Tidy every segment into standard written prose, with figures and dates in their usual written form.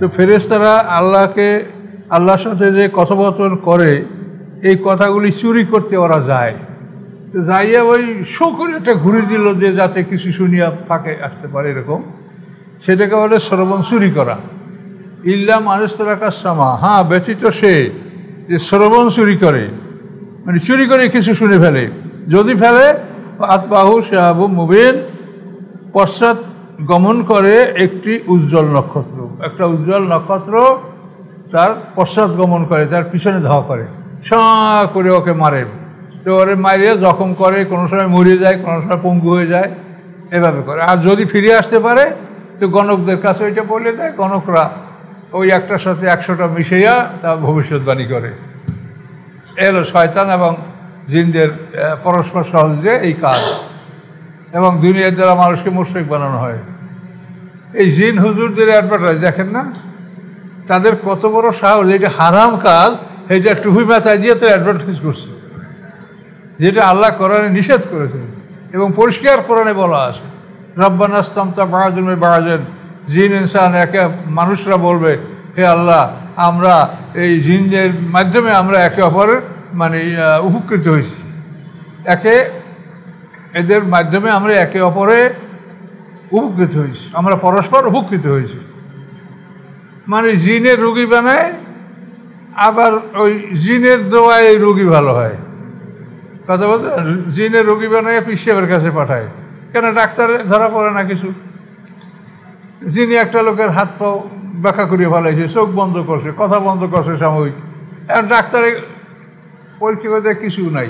তো ফেরেশতারা আল্লাহর সাথে যে কথোপকথন করে এই কথাগুলি চুরি করতে ওরা যায়। তো যাইয়া ওই শো করে একটা ঘুরে দিল যে যাতে কিছু শুনিয়া ফাঁকে আসতে পারে, এরকম সেটাকে বলে শ্রবণ চুরি করা। ইল্লা মানুষতরাকার সামা, হ্যাঁ ব্যতীত সে যে শ্রবণ চুরি করে, মানে চুরি করে কিছু শুনে ফেলে। যদি ফেলে আতবাহু শাহাবু মুবিন, পশ্চাৎ গমন করে একটি উজ্জ্বল নক্ষত্র। একটা উজ্জ্বল নক্ষত্র তার পশ্চাৎ গমন করে, তার পিছনে ধাওয়া করে, সাঁ করে ওকে মারে। তো ওরে মারিয়ে জখম করে, কোনো সময় মরে যায়, কোনো সময় পঙ্গু হয়ে যায়, এভাবে করে। আর যদি ফিরে আসতে পারে তো গণকদের কাছে ওইটা বলে দেয়, গণকরা ওই একটার সাথে 100টা মিশাইয়া তা ভবিষ্যৎবাণী করে। এলো শয়তান এবং জিনদের পরস্পর সহজে এই কাজ, এবং দুনিয়ার দ্বারা মানুষকে মুশরিক বানানো হয়। এই জিন হুজুরদের অ্যাডভার্টাইজ দেখেন না, তাদের কত বড় সাহস, এটা হারাম কাজ, এটা টুপি মাথায় দিয়ে তো অ্যাডভার্টাইজ করছে, যেটা আল্লাহ কোরআনে নিষেধ করেছেন এবং পরিষ্কার কোরআনে বলা আছে, রব্বানা ইসতামতা বা'যুন বিবা'যিন, জিন ইনসান একে মানুষরা বলবে, হে আল্লাহ আমরা এই জিনদের মাধ্যমে আমরা একে অপরের মানে উপকৃত হয়েছি, এদের মাধ্যমে আমরা একে অপরে উপকৃত হয়েছি, আমরা পরস্পর উপকৃত হয়েছি। মানে জিনের রোগী বানায়, আবার ওই জিনের দোয়ায় রোগী ভালো হয়। কথা বলতে জিনের রোগী বানায় পিসেবের কাছে পাঠায়, কেন ডাক্তারে ধরা পড়ে না কিছু। যিনি একটা লোকের হাত পাও ব্যাখ্যা করিয়ে ফেলাইছে, চোখ বন্ধ করছে, কথা বন্ধ করছে সাময়িক, এখন ডাক্তারে পরীক্ষা করে কিছু নাই,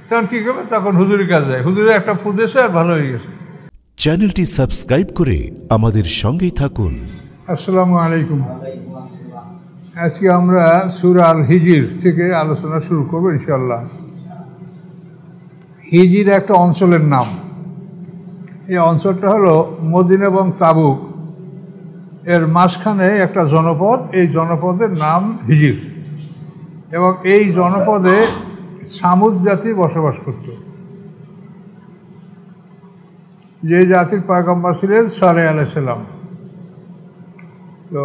তখন কী করবে, তখন হুজুরের কাছে যায়, হুজুরে একটা ফুদেছে আর ভালো হয়ে গেছে। চ্যানেলটি সাবস্ক্রাইব করে আমাদের সঙ্গেই থাকুন। আসসালামু আলাইকুম। আজকে আমরা সূরা আল হিজর থেকে আলোচনা শুরু করব ইনশাআল্লাহ। হিজর একটা অঞ্চলের নাম। এই অঞ্চলটা হলো মদিনা এবং তাবুক এর মাঝখানে একটা জনপদ, এই জনপদের নাম হিজর, এবং এই জনপদে সামুদ জাতি বসবাস করত, যে জাতির পয়গম্বর ছিলেন সালেহ আলাইহিস সালাম। তো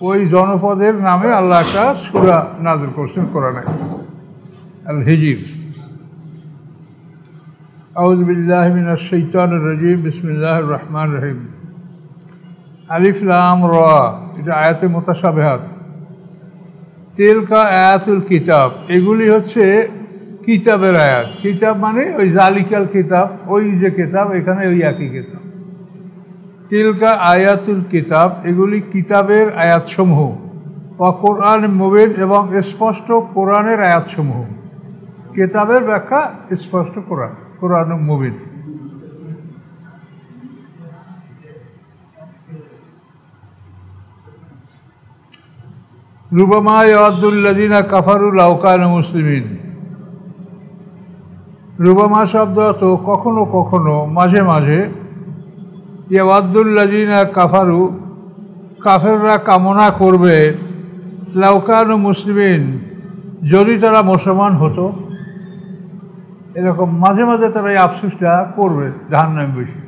ওই জনপদের নামে আল্লাহ একটা সূরা নাযিল করেছেন কোরআনে, আল হিজর। আউযু বিল্লাহি মিনাশ শাইতানির রাজীম, বিসমিল্লাহির রহমানির রহিম। আলিফ লাম রা, এটা আয়াতে মুতাশাবিহাত। তিলকা আয়াতুল কিতাব, এগুলি হচ্ছে কিতাবের আয়াত। কিতাব মানে ওই জালিকাল কিতাব, ওই যে কিতাব, এখানে ওই একই কিতাব। তিলকা আয়াতুল কিতাব, এগুলি কিতাবের আয়াতসমূহ। বা কোরআন মুবিন, এবং স্পষ্ট কোরআনের আয়াতসমূহ। কিতাবের ব্যাখ্যা স্পষ্ট কোরআন, কোরআন মুবিন। রুবামা ইয়াওয়াদ্দুল্লাযিনা কাফারু লাও কানু মুসলিমিন। রুবামা শব্দ তো কখনো কখনো, মাঝে মাঝে। ইয়াওয়াদ্দুল্লাযিনা কাফারু, কাফেররা কামনা করবে, লাও কানু মুসলিমিন, যদি তারা মুসলমান হতো। এরকম মাঝে মাঝে তারা এই আফসোসটা করবে জাহান্নাম বেশি।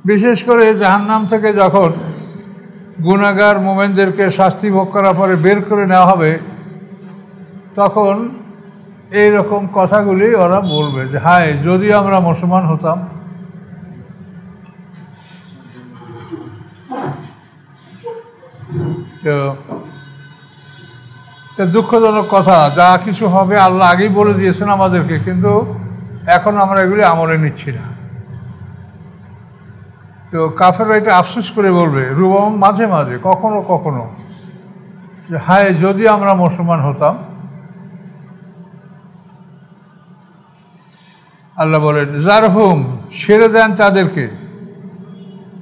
বিশেষ করে জাহান্নাম থেকে যখন গুনাহগার মুমিনদেরকে শাস্তি ভোগ করার পরে বের করে নেওয়া হবে, তখন এই রকম কথাগুলি ওরা বলবে যে হায় যদি আমরা মুসলমান হতাম। তো দুঃখজনক কথা, যা কিছু হবে আল্লাহ আগেই বলে দিয়েছেন আমাদেরকে, কিন্তু এখন আমরা এগুলি আমলে নিচ্ছি না। তো কাফেররা এটা আফসোস করে বলবে, রুবাম মাঝে মাঝে, কখনো কখনো, যে হায় যদি আমরা মুসলমান হতাম। আল্লাহ বলেন জারহুম, ছেড়ে দেন তাদেরকে,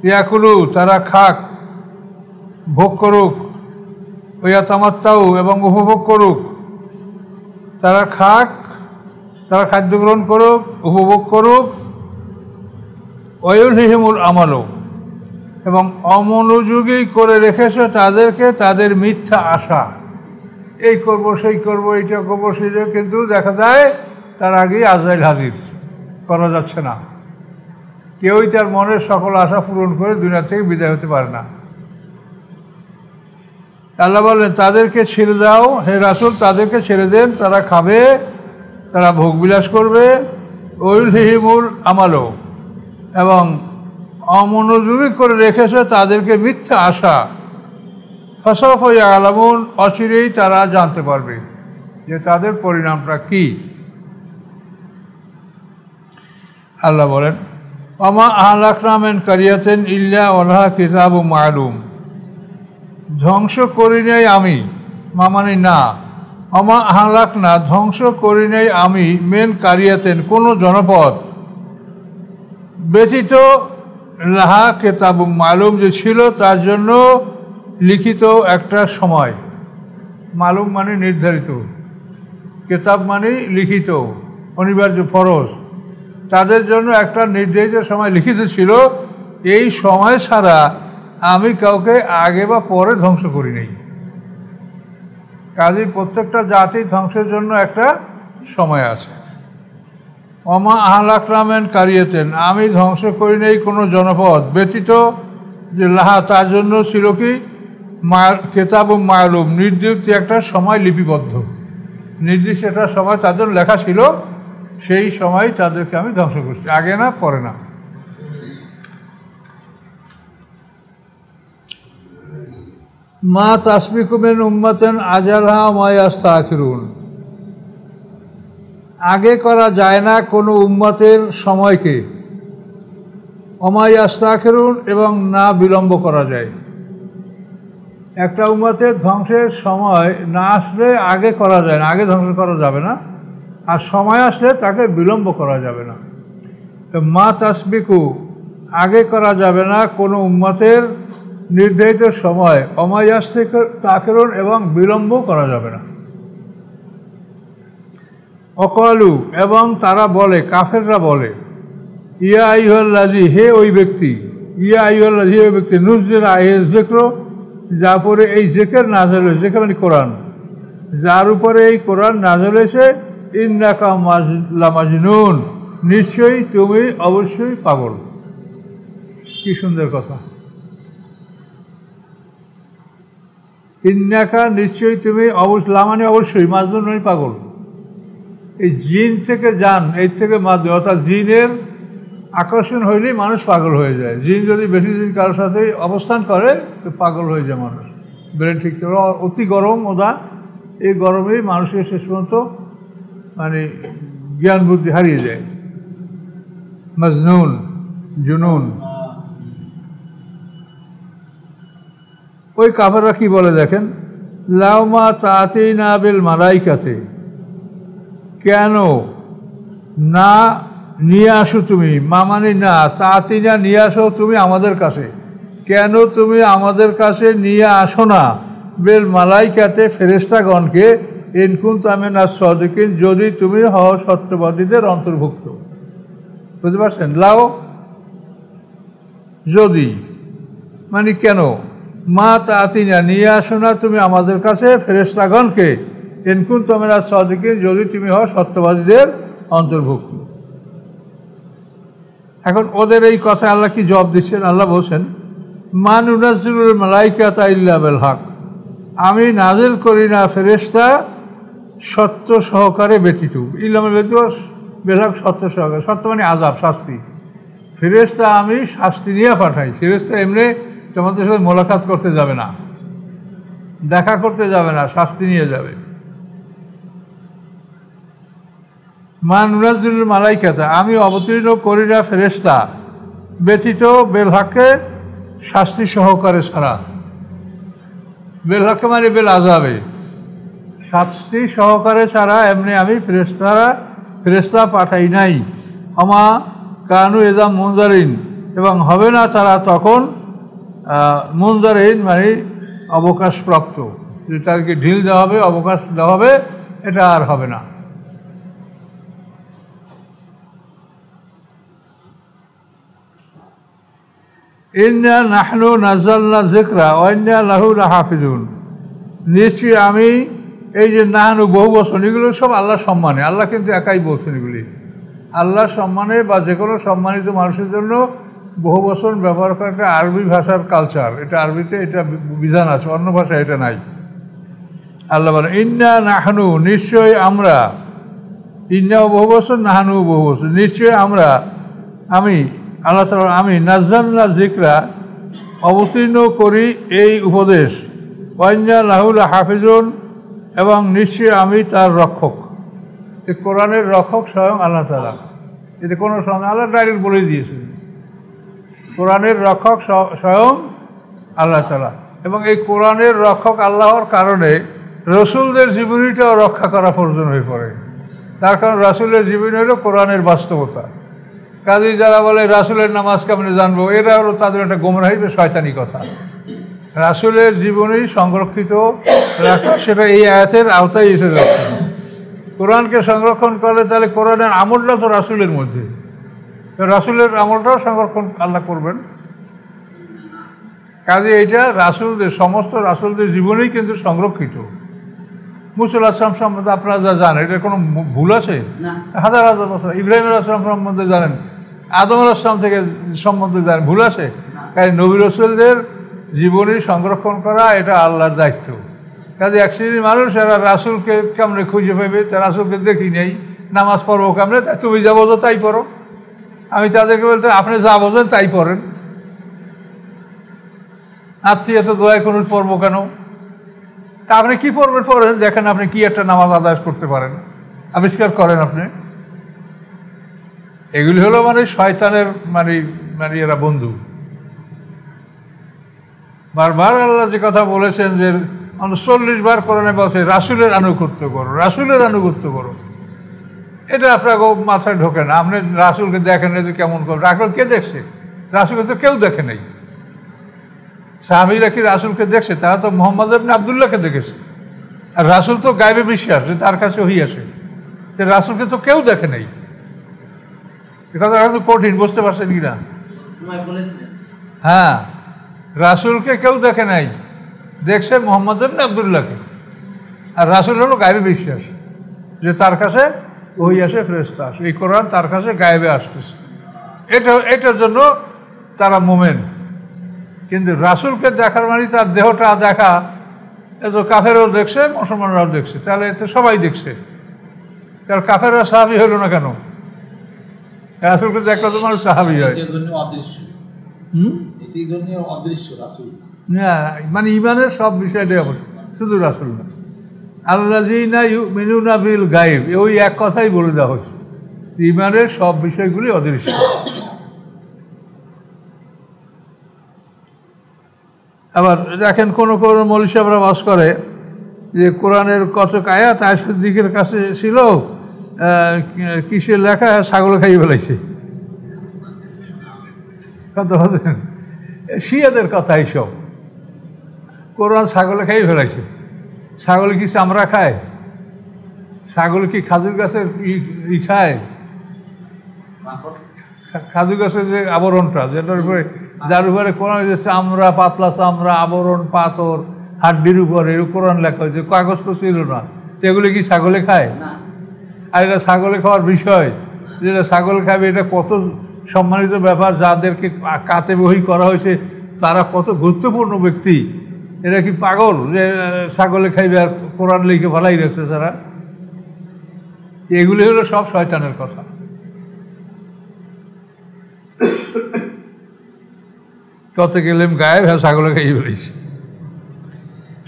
ইয়াকুলু, তারা খাক, ভোগ করুক, ওয়া তামাত্তাউ, এবং উপভোগ করুক। তারা খাক, তারা খাদ্য গ্রহণ করুক, উপভোগ করুক। ওয়ায়ুলহিহিমুল আমালু, এবং অমনোযোগী করে রেখেছে তাদেরকে তাদের মিথ্যা আশা, এই করব সেই করব, এইটা করবো সেইটা, কিন্তু দেখা যায় তার আগেই আজরাইল হাজির, করা যাচ্ছে না। কেউই তার মনের সকল আশা পূরণ করে দুনিয়া থেকে বিদায় হতে পারে না। আল্লাহ বলেন তাদেরকে ছেড়ে দাও, হে রাসূল তাদেরকে ছেড়ে দেন, তারা খাবে, তারা ভোগবিলাস করবে, ওইলহিমুল আমালো, এবং অমনোযোগী করে রেখেছে তাদেরকে মিথ্যা আশা। ফাসাউফা ইয়ালামুন, অচিরেই তারা জানতে পারবে যে তাদের পরিণামটা কি। আল্লাহ বলেন ওমা আহলাকনা মিন কারিয়াতিন ইল্লা ওয়ালাহা কিতাবুম মা'লুম, ধ্বংস করি নাই আমি, মানে না, ওমা আহলাকনা, ধ্বংস করি নাই আমি, মিন কারিয়াতিন, কোনো জনপদ, ব্যতীত লাহা কিতাবুম মা'লুম, যে ছিল তার জন্য লিখিত একটা সময়। মালুম মানে নির্ধারিত, কিতাব মানে লিখিত, অনিবার্য, ফরজ। তাদের জন্য একটা নির্ধারিত সময় লিখিত ছিল। এই সময় ছাড়া আমি কাউকে আগে বা পরে ধ্বংস করি নাই। কাজেই প্রত্যেকটা জাতি ধ্বংসের জন্য একটা সময় আছে। ওমা আহলাকনা মিন কারিয়াতিন, আমি ধ্বংস করি নাই কোনো জনপদ, ব্যতীত যে লাহা তার জন্য ছিল কি কিতাবুম মা'লুম, নির্দিষ্ট একটা সময় লিপিবদ্ধ, নির্দিষ্ট একটা সময় তাদের লেখা ছিল, সেই সময় তাদেরকে আমি ধ্বংস করছি, আগে না পরে না। মা তাসবিকু মিন উম্মাতিন আজালহা ওয়া মা ইস্তাখিরুন, আগে করা যায় না কোনো উম্মতের সময়কে, ওয়া মা ইস্তাখিরুন, এবং না বিলম্ব করা যায়। একটা উম্মতের ধ্বংসের সময় না আসলে আগে করা যায় না, আগে ধ্বংস করা যাবে না, আর সময় আসলে তাকে বিলম্ব করা যাবে না। তো মা তাসবিকু, আগে করা যাবে না কোনো উম্মতের নির্ধারিত সময়, ওয়া মা ইস্তাখিরুন, এবং বিলম্ব করা যাবে না। ওয়াকালু, এবং তারা বলে, কাফেররা বলে, ইয়া আইয়ুহাল্লাযী, হে ওই ব্যক্তি, ইয়া আইয়ুহাল্লাযী, হে ওই ব্যক্তি, নুযিলা আলাইহিজ যিকরু, যার উপরে এই জিকির নাযিল হয়েছে, জিকির মানে কোরআন, যার উপরে এই কোরআন নাযিল হয়েছে, ইন্নাকা লামাজনুন, নিশ্চয়ই তুমি অবশ্যই পাগল। কি সুন্দর কথা, ইন্নাকা, নিশ্চয়ই তুমি, মানে অবশ্যই, মাজনুন মানে পাগল। এই জিন থেকে জান, এই থেকে মাধ্যম, অর্থাৎ জিনের আকর্ষণ হইলেই মানুষ পাগল হয়ে যায়। জিন যদি বেশি দিন কারোর সাথে অবস্থান করে তো পাগল হয়ে যায় মানুষ, ব্রেন ঠিক করে। অতি গরম ওদা, এই গরমেই মানুষের শেষ পর্যন্ত মানে জ্ঞান বুদ্ধি হারিয়ে যায়। মজনুন, জুনুন। ওই কাফেররা কি বলে দেখেন, লাউমা তাতিনা বিল মালাইকাতে, কেন না নিয়ে আসো তুমি, মানে না, তাতিনা, নিয়ে আসো তুমি আমাদের কাছে, কেন তুমি আমাদের কাছে নিয়ে আসো না, বেল মালাইকাতে, ফেরেশতাগণকে, ইন কুনতুম মিনাস সাদিকিন, যদি তুমি হও সত্যবাদীদের অন্তর্ভুক্ত। বুঝতে পারছেন, লাও, যদি, মানে কেন, মা তাতিনা, নিয়ে আসো না তুমি আমাদের কাছে ফেরেশতাগণকে, ইন কুনতুম মিনাস সাদিকিন, যদি তুমি হও সত্যবাদীদের অন্তর্ভুক্ত। এখন ওদের এই কথায় আল্লাহ কি জবাব দিচ্ছেন? আল্লাহ বলছেন, মা নুনাজ্জিলুল মালাইকাতা ইল্লা বিল হক, আমি নাজিল করি না ফেরেশতা সত্য সহকারে ব্যতীত। ইল্লা ব্যতীত, বেশক সত্য সহকারে, সত্য মানে আযাব, শাস্তি। ফেরেশতা আমি শাস্তি নিয়ে পাঠাই। ফেরেশতা এমনি তোমাদের সাথে মোলাকাত করতে যাবে না, দেখা করতে যাবে না, শাস্তি নিয়ে যাবে। মা নুনাজ্জিলুল মালাইকাতা, আমি অবতীর্ণ করি না ফেরেশতা ব্যতীত বেল হকে, শাস্তি সহকারে ছাড়া। বেল হকে মানে বেল আযাবে, শাস্তি সহকারে ছাড়া এমনি আমি ফেরেশতা পাঠাই নাই। আমা কানু এদা মুনজারিন, এবং হবে না তারা তখন মুনজারিন মানে অবকাশপ্রাপ্ত, যে তাদেরকে ঢিল দেওয়া হবে, অবকাশ দেওয়া হবে, এটা আর হবে না। ইন্না নাহনু নাযালনা যিকরা ওয়া ইন্না লাহু লাহাফিজুন, নিশ্চয়ই আমি, এই যে নাহনু বহু বচন, এগুলো সব আল্লাহর সম্মানে, আল্লাহ কিন্তু একাই বলছেন এগুলি। আল্লাহ সম্মানে বা যে কোনো সম্মানিত মানুষের জন্য বহু বচন ব্যবহার করা একটা আরবি ভাষার কালচার, এটা আরবিতে এটা বিধান আছে, অন্য ভাষায় এটা নাই। আল্লাহ বলেন ইন্না নাহানু, নিশ্চয় আমরা, ইন্নাও বহু বছর, নাহানুও বহু বছর, নিশ্চয় আমরা, আমি আল্লাহ তাআলা, আমি নাযালনা যিকরা, অবতীর্ণ করি এই উপদেশ, ওয়াইন্না লাহুল হাফিজুন, এবং নিশ্চয় আমি তার রক্ষক। এই কোরআনের রক্ষক স্বয়ং আল্লাহ তাআলা, এতে কোনো সন্দেহ, আল্লাহ ডাইরেক্ট বলে দিয়েছেন কোরআনের রক্ষক স্বয়ং আল্লাহ তাআলা। এবং এই কোরআনের রক্ষক আল্লাহর কারণে রসুলদের জীবনীটাও রক্ষা করা প্রয়োজন হয়ে পড়ে। তার কারণ রাসূলের জীবনী হলো কোরআনের বাস্তবতা। কাজেই যারা বলে রাসূলের নামাজ কেমনে জানবো, এটা হলো তাদের একটা গোমরাহী শয়তানি কথা। রাসূলের জীবনী সংরক্ষিত রাখা, সেটা এই আয়াতের আওতায় এসে যাচ্ছে। কোরআনকে সংরক্ষণ করলে তাহলে কোরআনের আমলটা তো রাসূলের মধ্যে, রাসূলের আমলটাও সংরক্ষণ আল্লাহ করবেন। কাজে এইটা রাসূলদের, সমস্ত রাসূলদের জীবনেই কিন্তু সংরক্ষিত। মুসা আলাইহিস সালাম সম্বন্ধে আপনারা যা জানেন, এটার কোনো ভুল আছে? হাজার হাজার বছর। ইব্রাহিম আলাইহিস সালাম সম্বন্ধে জানেন, আদম আলাইহিস সালাম থেকে সম্বন্ধে জানেন, ভুল আছে? কাজে নবী রাসূলদের জীবনী সংরক্ষণ করা এটা আল্লাহর দায়িত্ব। কাজে এক শ্রেণীর মানুষ এরা রাসূলকে কেমনে খুঁজে পাবে, তা রাসূলকে দেখি নেই, নামাজ পড়বো কেমনে, তুমি যা বোঝো তাই পড়ো। আমি তাদেরকে বলতে, আপনি যা বোঝেন তাই পড়েন, আত্মীয়ত দোয়ায় কোনো পড়বো কেন? তা আপনি কী পড়বেন পড়েন, দেখেন আপনি কি একটা নামাজ আদায় করতে পারেন, আবিষ্কার করেন আপনি। এগুলি হলো মানে শয়তানের মানে এরা বন্ধু। বারবার আল্লাহ যে কথা বলেছেন যে 40 বার কোরআনে বলছে রাসূলের আনুগত্য করো, রাসূলের আনুগত্য করো। এটা আপনাকে মাথায় ঢোকে না। আপনি রাসূলকে দেখেন যে কেমন করে, রাসূল কে দেখছে? রাসূলকে তো কেউ দেখে নেই। সাহাবীরা কি রাসূলকে দেখছে? তারা তো মুহাম্মদ ইবনে আব্দুল্লাহকে দেখেছে। আর রাসূল তো গায়বে বিশ্বাস যে তার কাছে ওহী আসে, যে রাসূলকে তো কেউ দেখে নেই। এটা তো কঠিন, বুঝতে পারছেন কি না? হ্যাঁ, রাসূলকে কেউ দেখে নাই, দেখছে মুহাম্মদ ইবনে আব্দুল্লাহকে। আর রাসূল হলো গায়বে বিশ্বাস যে তার কাছে ওহী আসে, ফেরেশতা আসে, এই কোরআন তার কাছে গায়েবে আসতেছে। এটার জন্য তারা মুমিন। কিন্তু রাসূলকে দেখার মানে তার দেহটা দেখা, এত কাফেরও দেখছে, মুসলমানরাও দেখছে, তাহলে এতে সবাই দেখছে। তার কাফেররা সাহাবী হলো না কেন? রাসূলকে দেখলে তো মানুষ সাহাবী হয়। না, মানে ইমানের সব বিষয়টাই হবে, শুধু রাসূল না। আল্লাযীনা ইউমিনুনা বিল গায়ব, ওই এক কথাই বলে দেওয়া হয়েছে, ইমানের সব বিষয়গুলি অদৃশ্য। আবার দেখেন কোনো কোনো মৌলভী সাহেবরা বাস করে যে কোরআনের কতক আয়াত আয়েশার দিকের কাছে ছিল, কিসের লেখা, ছাগল খাইয়ে ফেলাইছে। কথা বলছেন, শিয়াদের কথা এইসব। কোরআন ছাগলে খাইয়ে ফেলাইছে। ছাগল কি চামড়া খায়? ছাগল কি খাজুর গাছের ই খায়? খাজুর গাছের যে আবরণটা, যেটার উপরে, যার উপরে কোরআন হয়েছে চামড়া, পাতলা চামড়া, আবরণ, পাথর, হাড্ডির উপরে কোরআন লেখা হয়েছে, কাগজ তো ছিল না। এগুলো কি ছাগলে খায়? আর এটা ছাগলে খাওয়ার বিষয়, যেটা ছাগল খাবে, এটা কত সম্মানিত ব্যাপার। যাদেরকে কাতে বহি করা হয়েছে তারা কত গুরুত্বপূর্ণ ব্যক্তি। এরা কি পাগল যে ছাগলে খাইবে আর কোরআন লিখে ভালাই রাখছে তারা? এগুলি হলো সব শয়তানের কথা। কত গেলেম গায়েব, হ্যাঁ ছাগলে খাইয়ে ফেলেছে।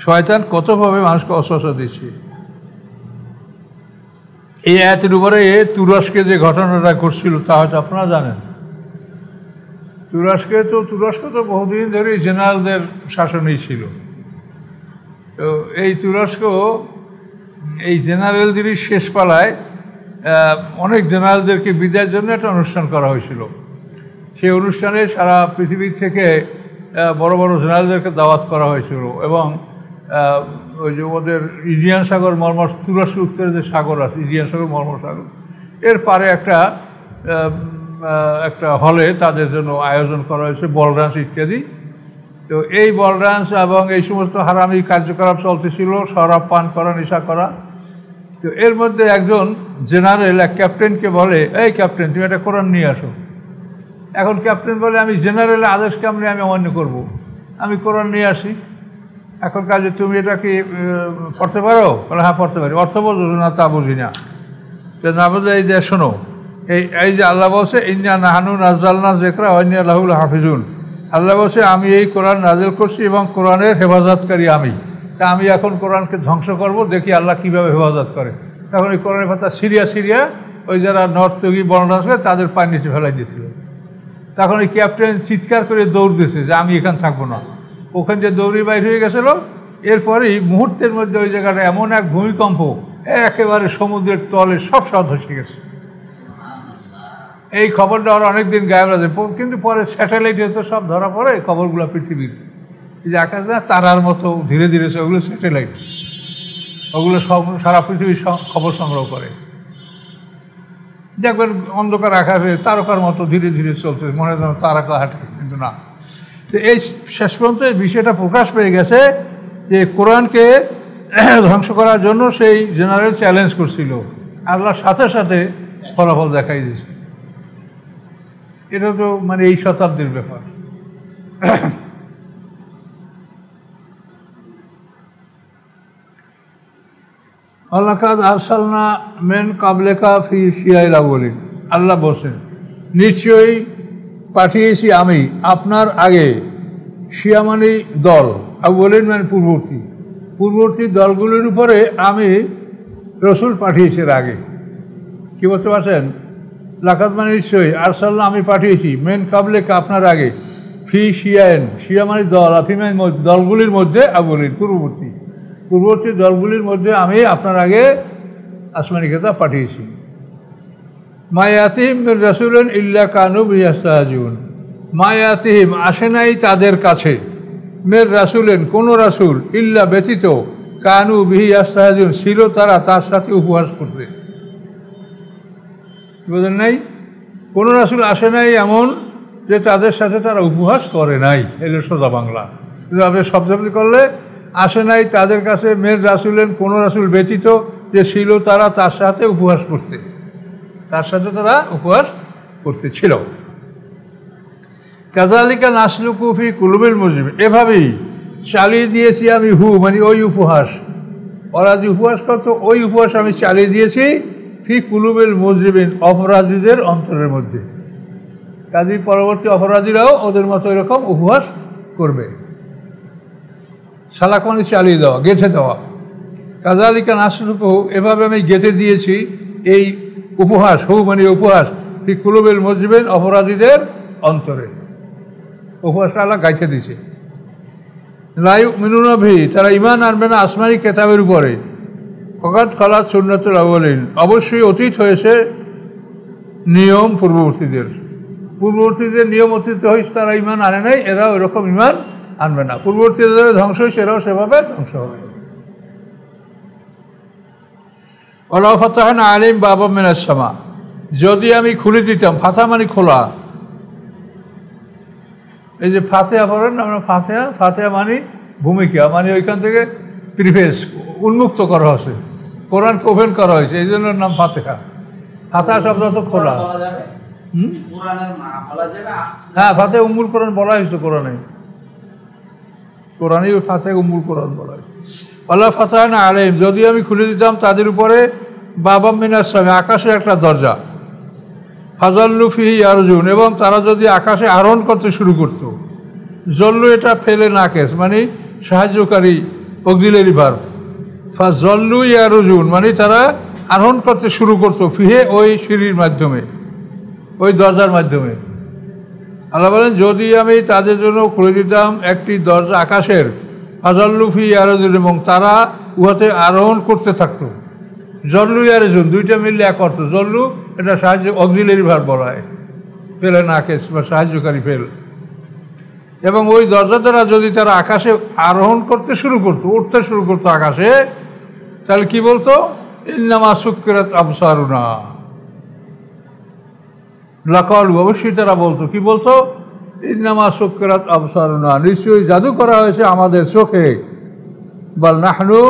শয়তান কতভাবে মানুষকে অসহসা দিচ্ছে। এই আয়াতের উপরে তুরস্কে যে ঘটনাটা ঘটছিল তা হয়তো আপনারা জানেন। তুরস্ক তো বহুদিন ধরে জেনারেলদের শাসনই ছিল। তো এই তুরস্ক, এই জেনারেলদেরই শেষ পালায় অনেক জেনারেলদেরকে বিদায়ের জন্য একটা অনুষ্ঠান করা হয়েছিল। সেই অনুষ্ঠানে সারা পৃথিবীর থেকে বড় বড় জেনারেলদেরকে দাওয়াত করা হয়েছিল। এবং ওই যে ওদের ইজিয়ান সাগর মর্মর, তুরস্কের উত্তরে যে সাগর আছে ইজিয়ান সাগর মর্মর সাগর, এর পারে একটা হলে তাদের জন্য আয়োজন করা হয়েছে, বল ডান্স ইত্যাদি। তো এই বল ডান্স এবং এই সমস্ত হারামি কার্যকলাপ চলতেছিল, শরাব পান করা, নেশা করা। তো এর মধ্যে একজন জেনারেল এক ক্যাপ্টেনকে বলে, এই ক্যাপ্টেন তুমি একটা কোরআন নিয়ে আসো। এখন ক্যাপ্টেন বলে, আমি জেনারেলের আদেশ কেমনি আমি অমান্য করব, আমি কোরআন নিয়ে আসি। এখন কাজে তুমি এটা কি পড়তে পারো? বলে হ্যাঁ পড়তে পারি। অর্থ বোঝো না? তা বুঝি না। তো না বুঝে এই যে শোনো, এই যে আল্লাহ বলছে ইন্না নাহানু নাজ্জালনা যিকরা ওয়া ইন্না লাহু লাহাফিজুন, আল্লাহ বলছে আমি এই কোরআন নাজিল করছি এবং কোরআনের হেফাজতকারী আমি। তা আমি এখন কোরআনকে ধ্বংস করব, দেখি আল্লাহ কীভাবে হেফাজত করে। তখন এই কোরআনের পাতা সিরিয়া ওই যারা নর্থ তুর্কি বর্ণনা আছে তাদের পায়ের নিচে ফেলাই দিয়েছিল। তখন এই ক্যাপ্টেন চিৎকার করে দৌড় দিয়েছে যে আমি এখানে থাকবো না। ওখান যে দৌড়ি বাইর হয়ে গেছিল, এরপরেই মুহূর্তের মধ্যে ওই জায়গাটা এমন এক ভূমিকম্প, একেবারে সমুদ্রের তলে সব ধসে গেছে। এই খবরটা আর অনেকদিন গায়েব আছে, কিন্তু পরে স্যাটেলাইটে তো সব ধরা পড়ে খবরগুলো পৃথিবীর যে আকাশ না তারার মতো ধীরে ধীরে ওগুলো স্যাটেলাইট, ওগুলো সব সারা পৃথিবীর খবর সংগ্রহ করে। দেখবেন অন্ধকার আকাশে তারকার মতো ধীরে ধীরে চলছে, মনে হয় তারকা হাঁটে, কিন্তু না। তো এই শেষ পর্যন্ত এই বিষয়টা প্রকাশ পেয়ে গেছে যে কোরআনকে ধ্বংস করার জন্য সেই জেনারেল চ্যালেঞ্জ করছিল, আল্লাহর সাথে সাথে ফলাফল দেখাই দিয়েছে। এটা তো মানে এই শতাব্দীর ব্যাপার। ওয়ালাকাদ আরসালনা মিন ক্বাবলিকা ফি শিয়াইল আউয়ালিন, আল্লাহ বলেন নিশ্চয়ই পাঠিয়েছি আমি আপনার আগে শিয়া মানে দল, আউয়ালিন মানে পূর্ববর্তী দলগুলির উপরে আমি রসুল পাঠিয়েছি এর আগে। কী বলতে পারছেন? লাকাদ মানে নিশ্চয়ই, আরসালনা আমি পাঠিয়েছি, মিন ক্বাবলিকা আপনার আগে, ফি শিয়াইন শিয়া মানে দল, আফি মানে দলগুলির মধ্যে, আউয়ালিন পূর্ববর্তী দলগুলির মধ্যে আমি আপনার আগে আসমানি কিতাব পাঠিয়েছি। মা ইয়াতিহিম মির রাসূলিন ইল্লা কানু বিহি ইস্তাহজিউন, মা ইয়াতিহিম আসে নাই তাদের কাছে, মির রাসূলিন কোন রাসূল, ইল্লা ব্যতীত, কানু বিহি ইস্তাহজিউন ছিল তারা তার সাথে উপহাস করতে। বুঝলেন নাই? কোন রাসূল আসে নাই এমন যে তাদের সাথে তারা উপহাস করে নাই, এলো সোজা বাংলা। কিন্তু আপনি শব্দ করলে আসে নাই তাদের কাছে মের রাসূলেন কোনো রাসূল ব্যতীত যে ছিল তারা তার সাথে উপহাস করতে, ছিল। কাযালিকা নাসলুকু ফি কুলুবিল মুজরিমিন, এভাবেই চালিয়ে দিয়েছি আমি মানে ওই উপহাস, ওরা যে উপহাস করতো ওই উপহাস আমি চালিয়ে দিয়েছি ফি কুলুবিল মুজরিমিন, অপরাধীদের অন্তরের মধ্যে। কাজেই পরবর্তী অপরাধীরাও ওদের মতো এরকম উপহাস করবে। সালাক মানে চালিয়ে দেওয়া, গেঁথে দেওয়া। কাযালিকা নাসলুকু, এভাবে আমি গেঁথে দিয়েছি এই উপহাস, মানে উপহাস ফি কুলুবিল মুজরিমিন, অপরাধীদের অন্তরে। উপহাসটা আল্লাহ গাইতে দিছে। লা ইউমিনুনা বিহি, তারা ঈমান আনবে না আসমানি কিতাবের উপরে। ফাকাদ খালাত সুন্নাতুল আউয়ালিন, অবশ্যই অতীত হয়েছে নিয়ম পূর্ববর্তীদের নিয়ম অতীত হয়েছে, তারা ঈমান আনে নাই, এরাও এরকম ঈমান আনবে না। পূর্ববর্তীদের ধ্বংস হয়েছে, এরাও সেভাবে ধ্বংস হবে। ওয়ালাউ ফাতাহনা আলাইহিম বাবাম মিনাস সামা, যদি আমি খুলে দিতাম, ফাতা মানে খোলা, এই যে ফাতিহা পড়েন আমরা, ফাতিহা মানে ভূমিকা, মানে ওইখান থেকে প্রিফেস উন্মুক্ত করা হয়েছে, কোরআনকে ওপেন করা হয়েছে, এই জন্য নাম ফাতিহা। ফাতিহা শব্দ তো খোলা। হ্যাঁ, ফাতিহা উম্মুল কোরআন বলা হয়েছে, কোরআনে ফাতিহা উম্মুল কোরআন বলা হয়। ওয়ালা ফাতাহনা আলাইহিম, যদি আমি খুলে দিতাম তাদের উপরে বাবাম মিনাস সামা, আকাশের একটা দরজা, ফাজাল্লু ফিহি ইয়ারজুন, এবং তারা যদি আকাশে আরোহণ করতে শুরু করত। জল্লু এটা ফেলে নাকেস মানে সাহায্যকারী অক্সিলারি ভার্ব, ফাজাল্লু ইয়ারজুন মানে তারা আরোহণ করতে শুরু করত, ফিহে ওই সিঁড়ির মাধ্যমে, ওই দরজার মাধ্যমে। আল্লাহ বলেন যদি আমি তাদের জন্য খুলে দিতাম একটি দরজা আকাশের, ফাজাল্লু ফি ইয়ারজুন, এবং তারা উহাতে আরোহণ করতে থাকতো। জল্লু ইয়ারজুন দুইটা মিললে এক অর্থ। জল্লু এটা সাহায্য অক্সিলারি ভার্ব বলা হয়, ফেলে নাকেস বা সাহায্যকারী ফেল। এবং ওই দরজা দ্বারা যদি তারা আকাশে আরোহণ করতে শুরু করতো, উঠতে শুরু করতো আকাশে, তাহলে কি বলতো? ইন্নামা সুক্কিরাত আবসারুনা লাকালু, অবশ্যই তারা বলতো, কি বলতো? ইন্নামা সুক্কিরাত আবসারুনা, নিশ্চয়ই জাদু করা হয়েছে আমাদের চোখে। বাল নাহনু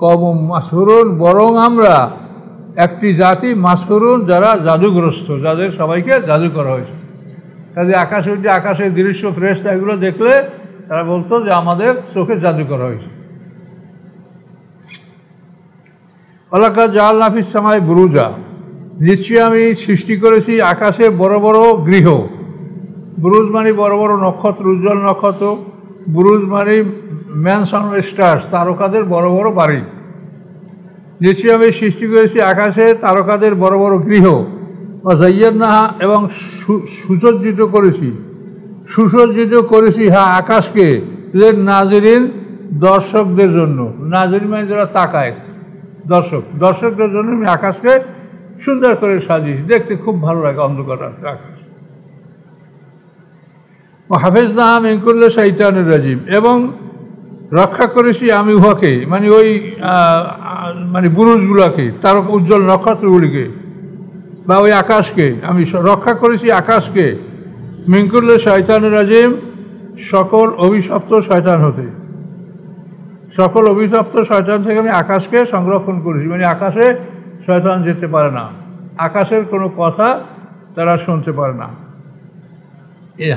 কওমুম মাসহুরুন, বরং আমরা একটি জাতি মাসহুরুন যারা জাদুগ্রস্ত, যাদের সবাইকে জাদু করা হয়েছে। কাজে আকাশের দৃশ্য ফেরেশতা এগুলো দেখলে তারা বলতো যে আমাদের চোখে জাদু করা হয়েছে। ওয়ালাকাদ জাআলনা ফিস সামাই বুরুজা, নিশ্চয়ই আমি সৃষ্টি করেছি আকাশে বড় বড় গৃহ। বুরুজ মানে বড় বড় নক্ষত্র, উজ্জ্বল নক্ষত্র। বুরুজ মানে ম্যানসন স্টার্স, তারকাদের বড় বড় বাড়ি। নিশ্চয়ই আমি সৃষ্টি করেছি আকাশে তারকাদের বড় বড় গৃহ। ওয়াযায়্যানাহা, এবং সুসজ্জিত করেছি হ্যাঁ আকাশকে নাজিরিন, দর্শকদের জন্য। নাজিরিন মানে যারা তাকায়, দর্শকদের জন্য আমি আকাশকে সুন্দর করে সাজিয়েছি, দেখতে খুব ভালো লাগে অন্ধকার রাত্রে আকাশ। হাফেজনাহা মিন কুল্লি শাইতানির রাজিম, এবং রক্ষা করেছি আমি উহাকে, মানে ওই মানে বুরুজগুলোকে, তার উজ্জ্বল নক্ষত্রগুলিকে বা ওই আকাশকে আমি রক্ষা করেছি আকাশকে মিন কুল্লি শাইতানির রাজিম, সকল অভিশপ্ত শয়তান হতে। সকল অভিশপ্ত শয়তান থেকে আমি আকাশকে সংরক্ষণ করেছি, মানে আকাশে শয়তান যেতে পারে না, আকাশের কোনো কথা তারা শুনতে পারে না। এই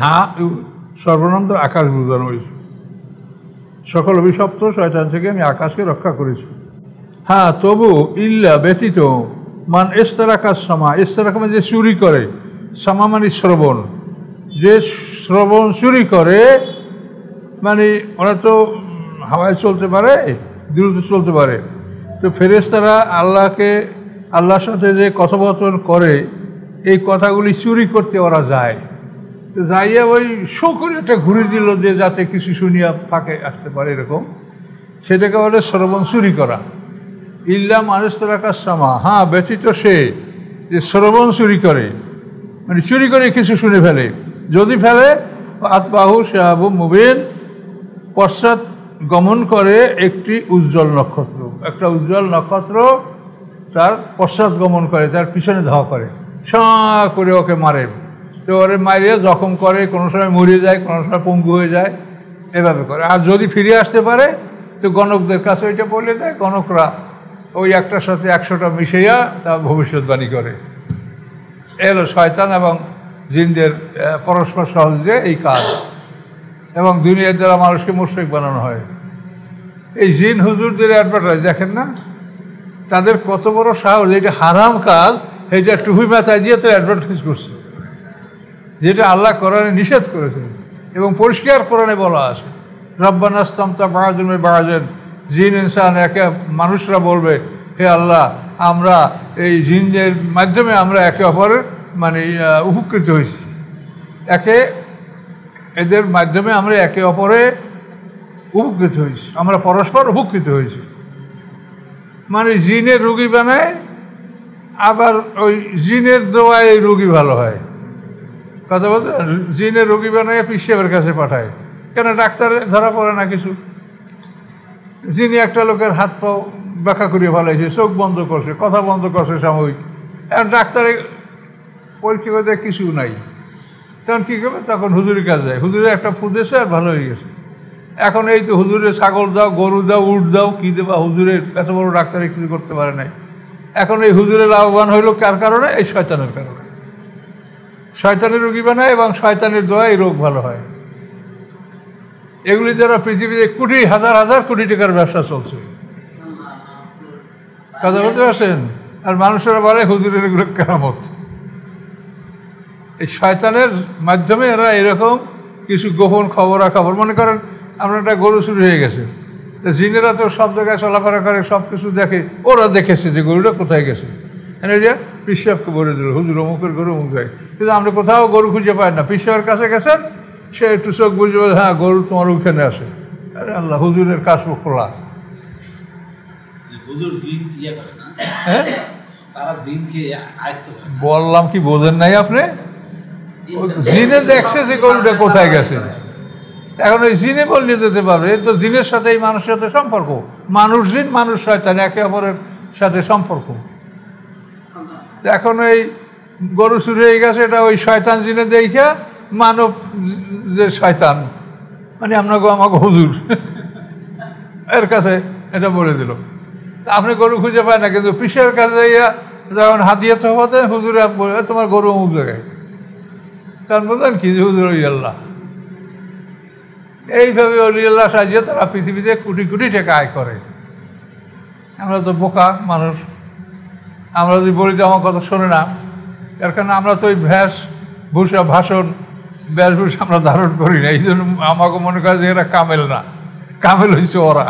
সর্বনাম আকাশ বোঝানো হয়েছে। সকল অভিশপ্ত শয়তান থেকে আমি আকাশকে রক্ষা করেছি। হ্যাঁ, তবু ইল্লা ব্যতীত মান ইস্তারাকাস সামা, ইস্তারাকা মানে যে চুরি করে, সামা মানে শ্রবণ, যে শ্রবণ চুরি করে, মানে ওরা তো হাওয়ায় চলতে পারে, দ্রুত চলতে পারে। তো ফেরেশতারা আল্লাহর সাথে যে কথোপকথন করে এই কথাগুলি চুরি করতে ওরা যায়। তো যাইয়া ওই শো করে একটা ঘুরে দিল যে যাতে কিছু শুনিয়া ফাঁকে আসতে পারে, এরকম, সেটাকে বলে শ্রবণ চুরি করা। ইল্লা মানিস্তারাকাস সামা, হ্যাঁ ব্যতীত সে যে শ্রবণ চুরি করে, মানে চুরি করে কিছু শুনে ফেলে। যদি ফেলে আতবাহু শিহাবুম মুবিন, পশ্চাৎ গমন করে একটি উজ্জ্বল নক্ষত্র, একটা উজ্জ্বল নক্ষত্র তার পশ্চাৎ গমন করে, তার পিছনে ধাওয়া করে, সাঁ করে ওকে মারে। তো ওরে মারিয়ে জখম করে, কোনো সময় মরে যায়, কোনো সময় পঙ্গু হয়ে যায়, এভাবে করে। আর যদি ফিরে আসতে পারে তো গণকদের কাছে ওইটা বলে দেয়, গণকরা ওই একটার সাথে 100টা মিশাইয়া তা ভবিষ্যৎবাণী করে। এলো শয়তান এবং জিনদের পরস্পর সহযোগে এই কাজ, এবং দুনিয়ার দ্বারা মানুষকে মুশরিক বানানো হয়। এই জিন হুজুরদের অ্যাডভার্টাইজ দেখেন না, তাদের কত বড় সাহস, এটা হারাম কাজ, এটা টুপি মাথায় দিয়ে তো অ্যাডভার্টাইজ করছে, যেটা আল্লাহ কোরআনে নিষেধ করেছে এবং পরিষ্কার কোরআনে বলা আছে, রব্বানা ইসতামতা বা'দুনা বিবা'দিন, জিন ইনসান একে মানুষরা বলবে, হে আল্লাহ আমরা এই জিনদের মাধ্যমে আমরা একে অপরের মানে উপকৃত হয়েছি, এদের মাধ্যমে আমরা একে অপরে উপকৃত হয়েছি, আমরা পরস্পর উপকৃত হয়েছি। মানে জিনের রোগী বানায়, আবার ওই জিনের দোয়ায় এই রোগী ভালো হয়। কথা বলতে, জিনের রোগী বানায় পিসেবের কাছে পাঠায়, কেন ডাক্তার ধরা পড়ে না কিছু। যিনি একটা লোকের হাত পাও ব্যাখ্যা করিয়ে ফেলাইছে, চোখ বন্ধ করছে, কথা বন্ধ করছে সাময়িক, এখন ডাক্তারে পরীক্ষা করে কিছু নাই, তখন কী করবে, তখন হুজুরের কাছে যায়, হুজুরে একটা ফুদেছে আর ভালো হয়ে গেছে। এখন এই তো হুজুরে ছাগল দাও, গরু দাও, উট দাও, কী দেবা, হুজুরের এত বড় ডাক্তারে কিছু করতে পারে নাই। এখন এই হুজুরে লাভবান হইল কার কারণে? এই শয়তানের কারণে। শয়তানের রোগী বানায় এবং শয়তানের দোয়া এই রোগ ভালো হয়। এগুলি দ্বারা পৃথিবীতে কোটি হাজার হাজার কোটি টাকার ব্যবসা চলছে, কথা বলতে পারছেন। আর মানুষেরা বলে হুজুরের এগুলো কেরামত। এই শয়তানের মাধ্যমে এরা এরকম কিছু গোপন খবরাখবর, মনে করেন আমরা একটা গরু চুরি হয়ে গেছে, জিনেরা তো সব জায়গায় চলাফেরা করে, সব কিছু দেখে, ওরা দেখেছে যে গরুটা কোথায় গেছে, এটা পিসাবকে বলে দিল হুজুর অমুকের গরু অমুক যায়, কিন্তু আমরা কোথাও গরু খুঁজে পাই না। পিসাবের কাছে গেছেন, সে একটু চোখ বুঝে বলে, হ্যাঁ গরু তোমার ওইখানে আসে। আরে আল্লাহ, হুজুরের কাজ খোলা। হ্যাঁ বললাম কি বোঝেন নাই আপনি? জিনে দেখছে যে গরুটা কোথায় গেছে, এখন ওই জিনে বললে যেতে পারবে। তো জিনের সাথে এই মানুষের সাথে সম্পর্ক, মানুষ জিন, মানুষ শয়তান, একে অপরের সাথে সম্পর্ক। এখন এই গরু চুরি হয়ে গেছে, এটা ওই শয়তান জিনে দেখা মানব যে শয়তান, মানে আমাকে হুজুর এর কাছে এটা বলে দিল। আপনি গরু খুঁজে পায় না, কিন্তু পিসের কাছে যাইয়া যখন হাদিয়া তহফাতে হুজুরে বলে তোমার গরু অমুক জায়গায়, কারণ বলতেন কি যে হুজুর আল্লাহ। এইভাবে অলিয়াল্লাহ সাজিয়ে তারা পৃথিবীতে কোটি কোটি টাকা আয় করে। আমরা তো বোকা মানুষ, আমরা যদি বলি যে আমার কথা শোনে না, তার কারণে আমরা তো ওই ভূষা ভাষণ বেশভূষা আমরা ধারণ করি না। এই জন্য আমাকে মনে করে যে এরা কামেল না, কামেল হয়েছে ওরা।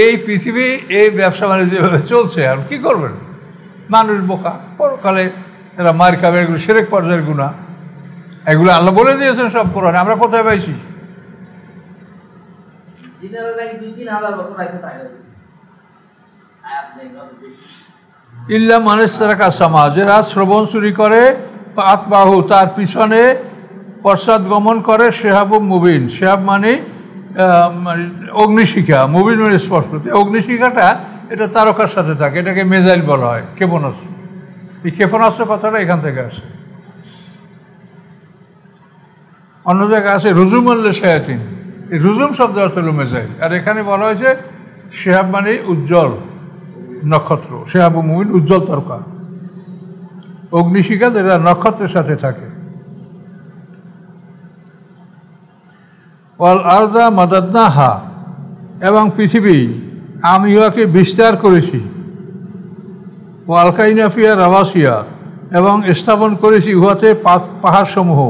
এই পৃথিবী এই ব্যবসা বাণিজ্য যেভাবে চলছে, আর কি করবেন? মানুষ বোকা, পরকালে এরা মার খাবে। এগুলো শিরক পর্যায়ের গুনাহ, এগুলো আল্লাহ বলে দিয়েছেন সব কোরআনে। আমরা কোথায় পাইছি? ইল্লা মানুষ তারা কাসামা, যারা শ্রবণ চুরি করে, আতবাহু তার পিছনে পশ্চাৎ গমন করে, শেহাবু মুবিন, শেহাব মানে অগ্নিশিখা, মুবিন মানে স্পষ্ট। অগ্নিশিখাটা এটা তারকার সাথে থাকে, এটাকে মেজাইল বলা হয়, ক্ষেপণাস্ত্র। এই ক্ষেপণাস্ত্র কথাটা এখান থেকে আসে। অন্য জায়গায় আছে রুজুম আল্লে শায়াতিন, এই রুজুম শব্দ অর্থ হল মেজাইল। আর এখানে বলা হয়েছে শেহাব মানে উজ্জ্বল নক্ষত্র, শেহাবু মুবিন উজ্জ্বল তারকা। অগ্নিশিখা যেটা নক্ষত্রের সাথে থাকে। ওয়াল আরদা মাদাদনাহা, এবং পৃথিবী আমি উহাকে বিস্তার করেছি। ওয়াল কাইনাফিয়া রাওয়াসিয়া, এবং স্থাপন করেছি উহাতে পাহাড়সমূহ।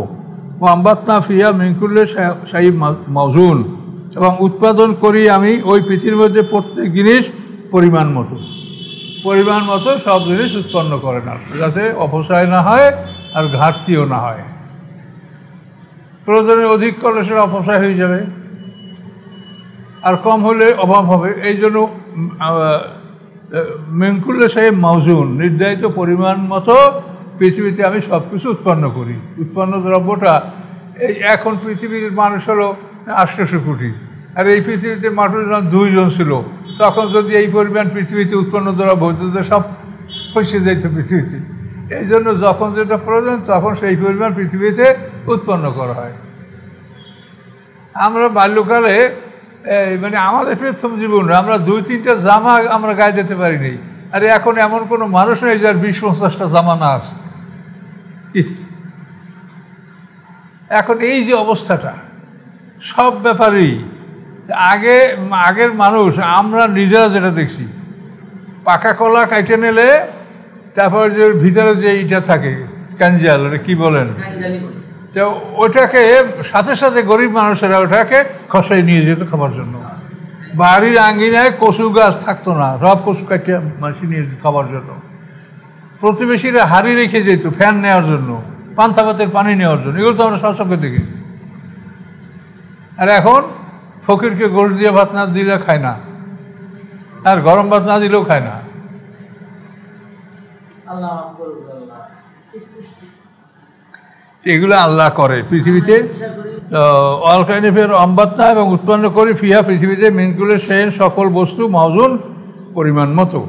ও আম্বাতনা ফিয়া মিনকুল্লে শাহী মাউজুন, এবং উৎপাদন করি আমি ওই পৃথিবীর মধ্যে প্রত্যেক জিনিস পরিমাণ মতো। পরিমাণ মতো সব জিনিস উৎপন্ন করে না, যাতে অপচয় না হয় আর ঘাটতিও না হয়। প্রয়োজনে অধিক করলে সেটা অপচয় হয়ে যাবে, আর কম হলে অভাব হবে। এই জন্য মিনকুল্লে শাহী মাউজুন, নির্ধারিত পরিমাণ মতো পৃথিবীতে আমি সব কিছু উৎপন্ন করি। উৎপন্ন দ্রব্যটা এই এখন পৃথিবীর মানুষ হলো 800 কোটি, আর এই পৃথিবীতে মানুষ যখন 2 জন ছিল, তখন যদি এই পরিমাণ পৃথিবীতে উৎপন্ন দ্রব্য হতো তো সব ফসে যেত পৃথিবীতে। এই জন্য যখন যেটা প্রয়োজন তখন সেই পরিমাণ পৃথিবীতে উৎপন্ন করা হয়। আমরা বাল্যকালে মানে আমাদের প্রথম জীবনে আমরা 2-3টা জামা আমরা গায়ে দিতে পারিনি, আর এখন এমন কোনো মানুষ নেই যার 20-50টা জামা না আছে। এখন এই যে অবস্থাটা সব ব্যাপারেই, আগের মানুষ আমরা নিজেরা যেটা দেখছি, পাকা কলা কাইটে নিলে তারপর যে ভিতরে যে ইটা থাকে ক্যাঞ্জাল, ওটা কী বলেন, তো ওটাকে সাথে সাথে গরিব মানুষেরা ওটাকে খসাই নিয়ে যেত খাবার জন্য। বাড়ির আঙ্গিনায় কচু গাছ থাকতো না, সব কচু কাটিয়ে মানুষ নিয়ে যেত খাবার জন্য। প্রতিবেশীরা হাড়ি রেখে যেত ফ্যান নেওয়ার জন্য, পান্তা ভাতের পানি নেওয়ার জন্য। এগুলো তো আমরা সবসময় দেখি। আর এখন ফকিরকে গোশ দিয়ে ভাত না দিলে খায় না, আর গরম ভাত না দিলেও খায় না। এগুলো আল্লাহ করে পৃথিবীতে। অলকাইনিফের অম্বাত্তা, এবং উৎপন্ন করি ফিহা পৃথিবীতে মিনকুলের সেন সকল বস্তু মাউজুন পরিমাণ মতো।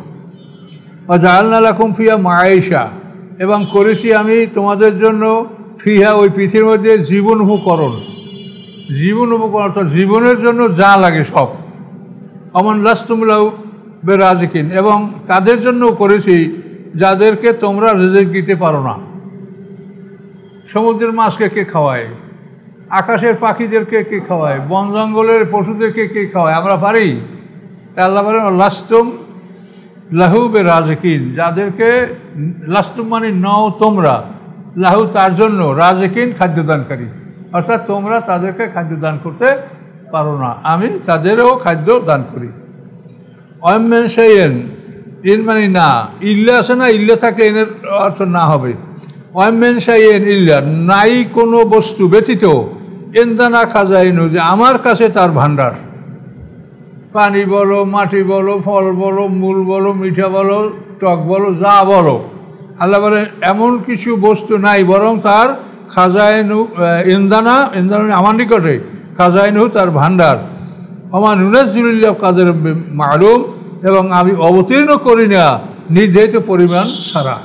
জাআলনা লাকুম ফিহা মাআইশা, এবং করেছি আমি তোমাদের জন্য ফিহা ওই পৃথিবীর মধ্যে জীবন উপকরণ। জীবন উপকরণ অর্থাৎ জীবনের জন্য যা লাগে সব। অমান লাস্তুম লাহু বিরাজিকিন, এবং তাদের জন্য করেছি যাদেরকে তোমরা রিজিক দিতে পারো না। সমুদ্রের মাছকে কে খাওয়ায়, আকাশের পাখিদেরকে কে খাওয়ায়, বন জঙ্গলের পশুদেরকে কে খাওয়ায়, আমরা পারি? আল্লাহ বলেন লাস্তুম লাহু বিরাজিকিন, যাদেরকে লাস্তুম মানে নও তোমরা, লাহু তার জন্য, রাজিকিন খাদ্যদানকারী, অর্থাৎ তোমরা তাদেরকে খাদ্য দান করতে পারো না, আমি তাদেরও খাদ্য দান করি। অয়মেন সেইন, ইন মানে না, ইল্লা আছে না, ইল্লা থাকলে এনের অর্থ না হবে। অয়মেন সাইয়েন ইল্লা, নাই কোনো বস্তু ব্যতীত, এন্দানা খাজাইনু, যে আমার কাছে তার ভাণ্ডার। পানি বলো, মাটি বলো, ফল বলো, মূল বলো, মিঠা বলো, টক বলো, যা বলো, আল্লাহ বলেন এমন কিছু বস্তু নাই, বরং তার খাজাইনু ইন্দানা, ইন্দানা আমার নিকটে, খাজাইনু তার ভাণ্ডার। আমার নুনাজ্জিলুল্লাহ কাদের মালুম, এবং আমি অবতীর্ণ করি না নির্ধারিত পরিমাণ ছাড়া।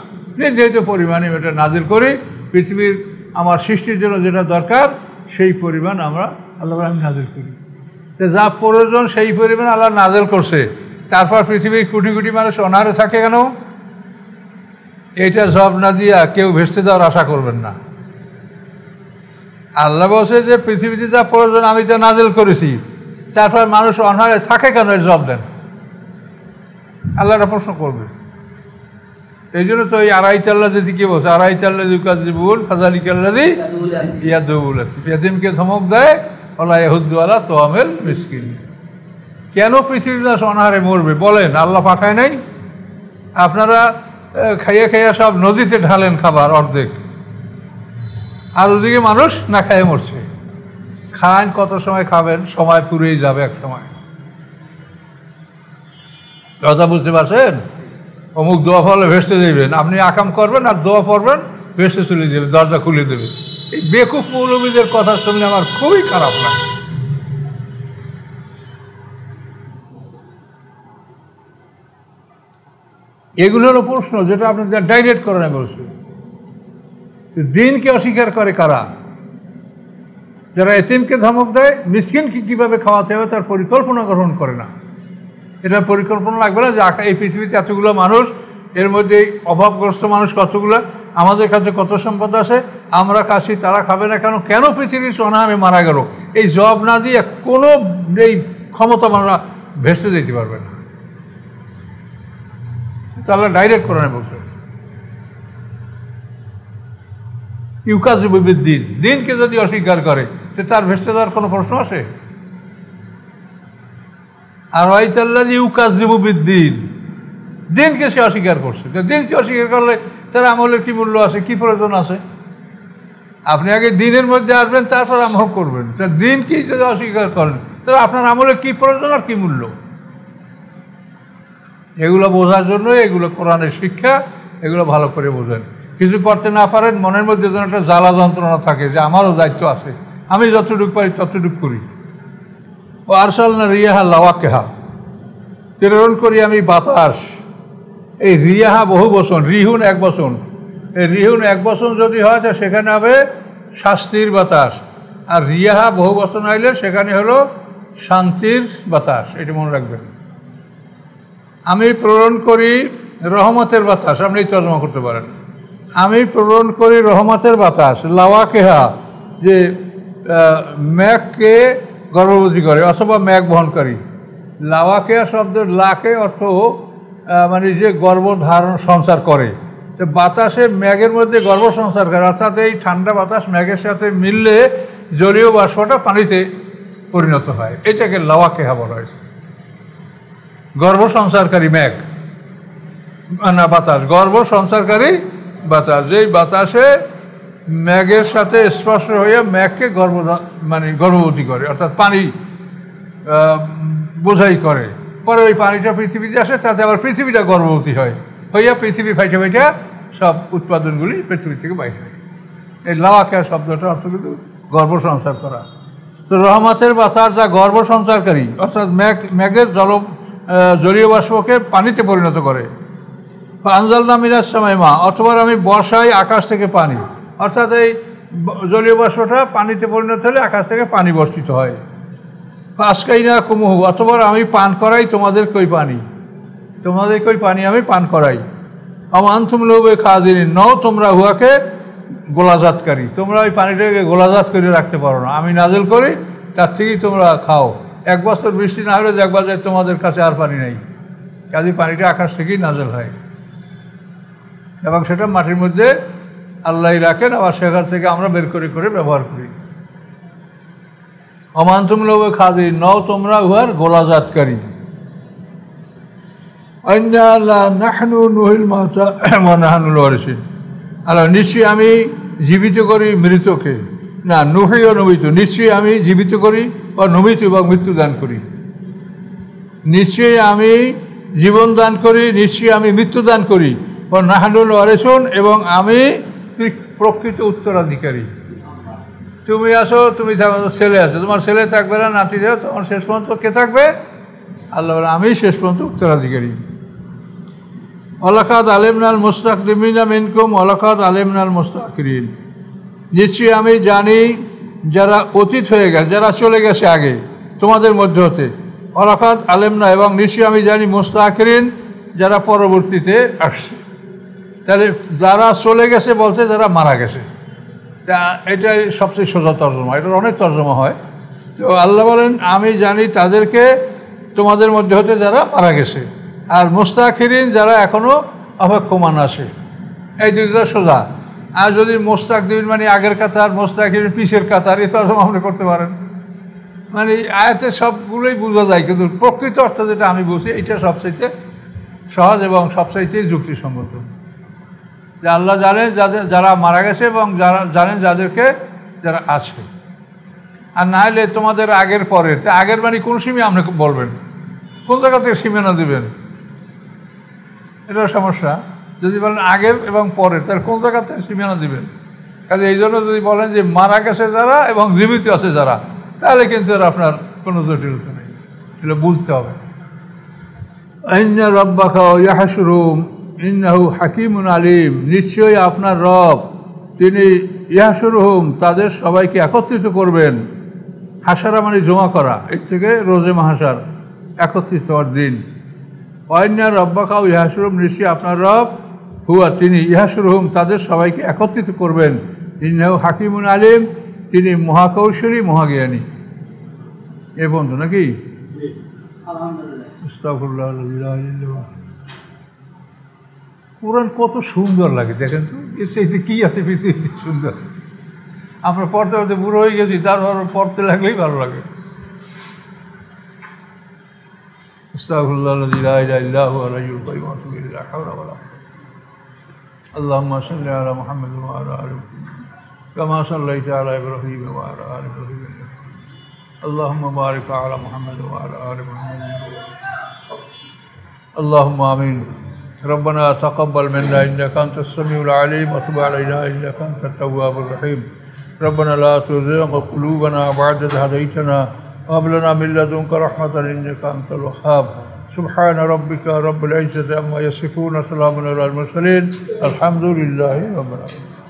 নির্ধারিত পরিমাণে এটা নাজিল করি, পৃথিবীর আমার সৃষ্টির জন্য যেটা দরকার সেই পরিমাণ আমরা আল্লাহ আমি নাজিল করি। যা প্রয়োজন সেই পরিমাণ আল্লাহ নাজিল করছে, তারপর পৃথিবীর কোটি কোটি মানুষ অনাহারে থাকে কেন? এইটা জব না দিয়া কেউ ভেসতে যাওয়ার আশা করবেন না। আল্লাহ বলছে যে পৃথিবীতে যা প্রয়োজন আমি তা নাজিল করেছি, তারপর মানুষ অনাহারে থাকে কেন? এর জব দেন। আল্লাহরা প্রশ্ন করবে। এই জন্য তো এই আড়াইতাল্লা যদি কি বলছে, আড়াইতাল্লা দিবুল ফাজালিকাল্লাদি ইয়াদুল ইয়াতিমকে ধমক দেয় ওলা ইহুদ্দুয়ালা তোয়ামেল মিসকিন। কেন পৃথিবীর মানুষ অনাহারে মরবে বলেন? আল্লাহ পাঠায় নাই? আপনারা খাইয়ে খাইয়ে সব নদীতে ঢালেন খাবার অর্ধেক, আর ওদিকে মানুষ না খাইয়ে মরছে। খান কত সময় খাবেন? সময় ফুরিয়ে যাবে এক সময়। কথা বুঝতে পারছেন? অমুক দোয়া ফলে ভেসতে দেবেন, আপনি আকাম করবেন আর দোয়া পড়বেন, ভেসতে চলে যাবে, দরজা খুলে দেবে। এই বেকুব মৌলবীদের কথা শুনলে আমার খুবই খারাপ লাগে। এগুলোরও প্রশ্ন যেটা আপনি ডাইরেক্ট করে না বলছেন। দিনকে অস্বীকার করে কারা? যারা এতিমকে ধমক দেয়, মিসকিনকে কীভাবে খাওয়াতে হবে তার পরিকল্পনা গ্রহণ করে না। এটা পরিকল্পনা লাগবে না যে এই পৃথিবীতে এতগুলো মানুষ, এর মধ্যে অভাবগ্রস্ত মানুষ কতগুলো, আমাদের কাছে কত সম্পদ আছে, আমরা কাছি তারা খাবে না কেন? কেন পৃথিবীর অনাহারে মারা গেল? এই জব না দিয়ে কোনো এই ক্ষমতা আমরা ভেসে যেতে পারবে না। তাহলে ডাইরেক্ট করে না বলছে ইউকাযিবুবিদ্দিন, দিনকে যদি অস্বীকার করে তো তার ভেসে দেওয়ার কোনো প্রশ্ন আসে? আর ওয়াইতাল্লাযী ইউকাযিবুবিদ্দিন, দিনকে সে অস্বীকার করছে। দিনকে অস্বীকার করলে তার আমলের কি মূল্য আছে, কি প্রয়োজন আছে? আপনি আগে দিনের মধ্যে আসবেন, তারপর আমল করবেন। দিনকেই যদি অস্বীকার করেন তাহলে আপনার আমলের কি প্রয়োজন আর কি মূল্য? এগুলো বোঝার জন্য এগুলো কোরআনের শিক্ষা, এগুলো ভালো করে বোঝেন। কিছু করতে না পারেন, মনের মধ্যে যেন একটা জ্বালা যন্ত্রণা থাকে যে আমারও দায়িত্ব আছে, আমি যতটুকু পারি ততটুকু করি। ও আরসালনা রিয়াহা লাওয়াকেহা, প্রেরণ করি আমি বাতাস। এই রিয়াহা বহু বচন, রিহুন এক বচন। এই রিহুন এক বচন যদি হয় তো সেখানে হবে শাস্তির বাতাস, আর রিয়াহা বহু বচন আইলে সেখানে হলো শান্তির বাতাস। এটা মনে রাখবেন। আমি প্রেরণ করি রহমতের বাতাস, আপনি তর্জমা করতে পারেন। আমি প্রেরণ করি রহমতের বাতাস, লাওয়াকেহা, যে মেঘকে গর্ভবতী করে অথবা মেঘ বহনকারী। লাওয়াকেহা শব্দের লাকে অর্থ মানে যে গর্ভ ধারণ সঞ্চার করে। তো বাতাসে মেঘের মধ্যে গর্ভ সঞ্চার করে, অর্থাৎ এই ঠান্ডা বাতাস মেঘের সাথে মিললে জলীয় বাষ্পটা পানিতে পরিণত হয়। এটাকে লাওয়াকেহা বলা হয়েছে। গর্ভ সঞ্চারকারী মেঘ না বাতাস, গর্ভ সঞ্চারকারী বাতাস, যেই বাতাসে মেঘের সাথে স্পর্শ হয়ে মেঘকে গর্ভবতী করে, অর্থাৎ পানি বোঝাই করে। পরে ওই পানিটা পৃথিবীতে আসে, তাতে আবার পৃথিবীটা গর্ভবতী হয়, হইয়া পৃথিবী ফাইটে ফাইটে সব উৎপাদনগুলি পৃথিবী থেকে বাইরে হয়। এই লাওয়াকেহা শব্দটা অর্থ কিন্তু গর্ভ সঞ্চার করা। তো রহমতের বাতাস যা গর্ভ সঞ্চারকারী, অর্থাৎ মেঘের জলীয় বাষ্পকে পানিতে পরিণত করে। আনজালনা মিনাস সামাই মা, অথবা আমি বর্ষাই আকাশ থেকে পানি, অর্থাৎ এই জলীয় বাষ্পটা পানিতে পরিণত হলে আকাশ থেকে পানি বর্ষিত হয়। আসকাইনা কুমুহু, অথবা আমি পান করাই তোমাদের কই পানি, তোমাদের কই পানি আমি পান করাই। আনতুম লাহু খাযিনিন, নও তোমরা উহাকে গোলাজাতকারী, তোমরা ওই পানিটাকে গোলাজাত করে রাখতে পারো না, আমি নাজিল করি তার থেকেই তোমরা খাও। এক বছর বৃষ্টি না হলে দেখবা যে তোমাদের কাছে আর পানি নেই, কাজে পানিটা আকাশ থেকেই নাজিল হয় এবং সেটা মাটির মধ্যে আল্লাহ রাখেন, আবার সেখান থেকে আমরা বের করে করে ব্যবহার করি। আনতুম লাহু খাযিনিন, নও তোমরা উহার গোলাজাতকারী। নাহনু নুহিল মাউতা ওয়া নাহনুল ওয়ারিসিন, আল্লাহ নিশ্চয়ই আমি জীবিত করি মৃতকে, না নুহি ও নমিত, নিশ্চয়ই আমি জীবিত করি ও নমিত এবং মৃত্যু দান করি। নিশ্চয়ই আমি জীবন দান করি, নিশ্চয়ই আমি মৃত্যু দান করি। ও নাহনুল ওয়ারিসুন, এবং আমি প্রকৃত উত্তরাধিকারী। তুমি আসো, তুমি ছেলে আছো, তোমার ছেলে থাকবে না, নাতি যাও, তোমার শেষ পর্যন্ত কে থাকবে? আল্লাহ, আমি শেষ পর্যন্ত উত্তরাধিকারী। ওয়ালাকাদ আলিমনাল মুস্তাকদিমিনা মিনকুম ওয়ালাকাদ আলিমনাল মুস্তাখিরিন, নিশ্চয়ই আমি জানি যারা অতীত হয়ে গেছে, যারা চলে গেছে আগে তোমাদের মধ্যে হতে, ওয়ালাকাদ আলেমনা, এবং নিশ্চয়ই আমি জানি মুস্তাখিরিন, যারা পরবর্তীতে আসছে। তাহলে যারা চলে গেছে বলতে যারা মারা গেছে, তা এটাই সবচেয়ে সোজা তর্জমা। এটার অনেক তর্জমা হয়। তো আল্লাহ বলেন আমি জানি তাদেরকে তোমাদের মধ্যে হতে যারা মারা গেছে, আর মুস্তাখিরিন যারা এখনও অপেক্ষমান আছে। এই দুইটা সোজা। আর যদি মুস্তাকদিন মানে আগের কাতার, মুস্তাখিরিন পিছের কাতার, এই তর্জমা আপনি করতে পারেন। মানে আয়াতে সবগুলোই বোঝা যায়, কিন্তু প্রকৃত অর্থ যেটা আমি বুঝি এটা সবচাইতে সহজ এবং সবচাইতে যুক্তিসঙ্গত। যে আল্লাহ জানেন যারা মারা গেছে এবং জানেন যারা আছে। আর না হলে তোমাদের আগের পরের, আগের মানে কোন সীমে আপনি বলবেন, কোন জায়গা থেকে সীমানা দেবেন, এটাও সমস্যা। যদি বলেন আগের এবং পরের, তাহলে কোন জায়গা থেকে সীমানা দেবেন? কাজে এই জন্য যদি বলেন যে মারা গেছে যারা এবং জীবিত আছে যারা, তাহলে কিন্তু আপনার কোনো জটিলতা নেই, এগুলো বুঝতে হবে। ইন্না রাব্বাকা ইয়াহশুরুহুম ইন্নাহু হাকিমুন আলিম, নিশ্চয়ই আপনার রব তিনি ইয়াহশুরুহুম তাদের সবাইকে একত্রিত করবেন। হাসারা মানে জমা করা, এর থেকে রোজে মাহাসার, একত্রিত হওয়ার দিন। ইন্না রাব্বাকা ইয়াহশুরুহুম, নিশ্চয়ই আপনার রব হুয়া তিনি ইয়াহশুরুহুম তাদের সবাইকে একত্রিত করবেন। ইন্নাহু হাকিমুন আলিম, তিনি মহাকৌশলী মহাজ্ঞানী। এ বন্ধু নাকি কোরআন কত সুন্দর লাগে দেখেন তো, এর সেইতে কি আছে পৃথিবীতে সুন্দর। আমরা পড়তে পড়তে বুড়ো হয়ে গেছি, তারপর পড়তে লাগলেই ভালো লাগে। اللهم صل على محمد وعلى آل محمد كما صليت على إبراهيم وعلى آل إبراهيم. اللهم بارك على محمد وعلى آل محمد. اللهم آمين. ربنا تقبل منا إنك أنت السميع العليم وتب علينا إنك أنت التواب الرحيم. ربنا لا تزغ قلوبنا بعد إذ هديتنا وهب لنا من لدنك رحمة إنك أنت الوهاب. سبحان ربك رب العزة عما يصفون، سلام على المرسلين، الحمد لله رب العالمين.